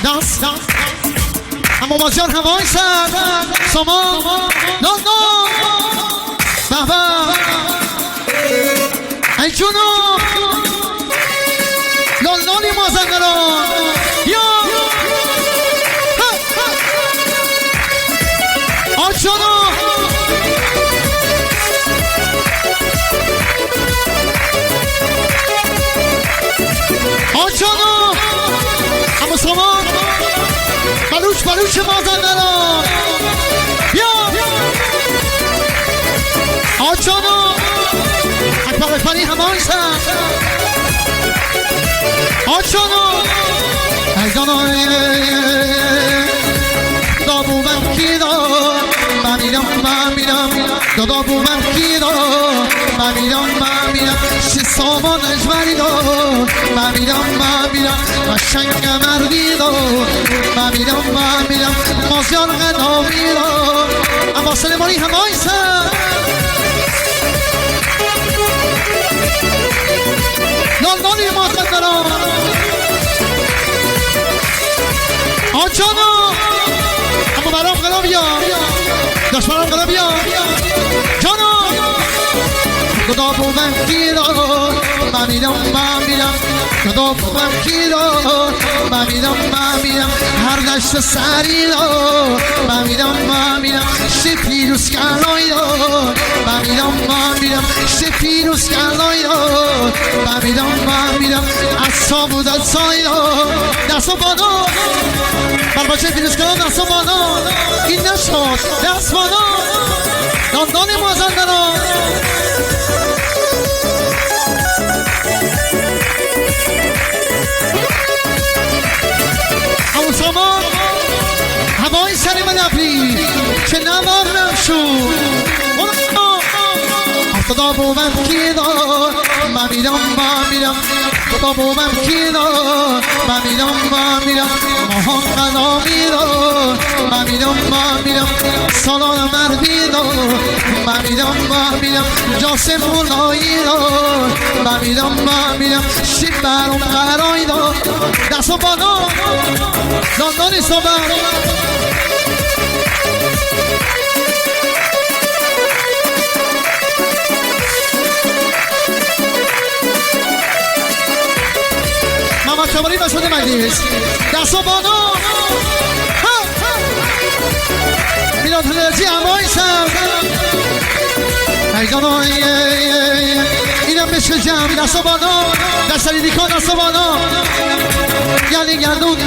دست اما بازیار هوای سر سامان لالا بابا ای جونو لالالی مازندران یا آجانو آجانو اما سامان بلوچ مازندران بیا آجانو اکبر پری همان سر آجانو ایزانو دابو من کی دا من میرم دابو من کی دا من میرم شی سامان اجبری دا من میرم قشنگ مردی دا من میرم مازیار غنامی دا اما سلمانی همای سر لالنانی مازندران آجانو اما برام قلا بیا داشت برام قلا بیا جانو خدا بو من گیرا من میرم خدا بو من گیرا من میرم هر دشت سری را من میرم شی پیروز کلای را من میرم شی پیروز کلای را من میرم از سامود از سای را دست و بالا بر باشه پیروز کلای دست و بالا این نشد دست بالا داندان مازندران همون سامان هوای سری من ابری که نوار نمشو خدا بو من کی دار من میرم خدا بو من کی دار من میرم ماهان قنا میدار من میرم سالان مردی دار من میرم جاسم مولایی دار من میرم شیب برام قرای دار دست و بالا داندانی صبر محمد کباری مسعود مجلس دست و بالا میلاد هلرجی همای سر ایجانا اینم بشه جمع دست و بالا دست دیکا دست و بالا یعنی گردون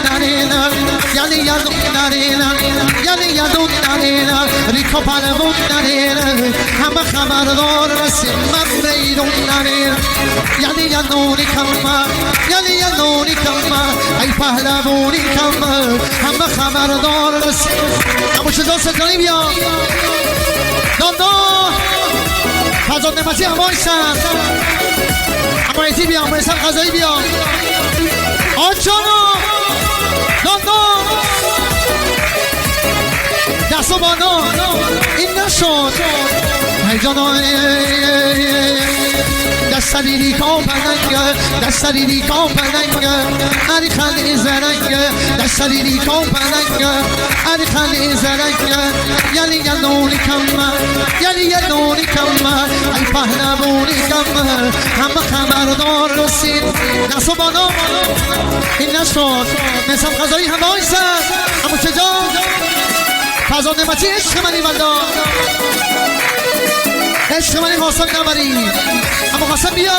نرینن ریکا پلمون نرینن همه خبردار رسیم من بیرون نرینن یعنی نونی کمه ای پهلوونی کمه همه خبردار رسیم اما شجاع سکانی بیا داندا فضاد نمتی همای سر امایتی بیا امای سر غذایی بیا آجانو داندا دست و بالا این نشد ای جانو دستری کامپنگ اری خلی زرنگ دستری کامپنگ اری خلی زرنگ یعنی نونی کمه ای پهلوونی کمه همه خبردار رسید دست و بالا این نشد مثل غذایی همه سر اما چجا فضاد نمتی عشق منی ولدا عشق منی حسن نبری اما حسن بیا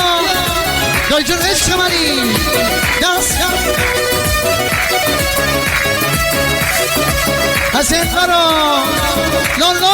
دای جون عشق منی دست از این قرار لالا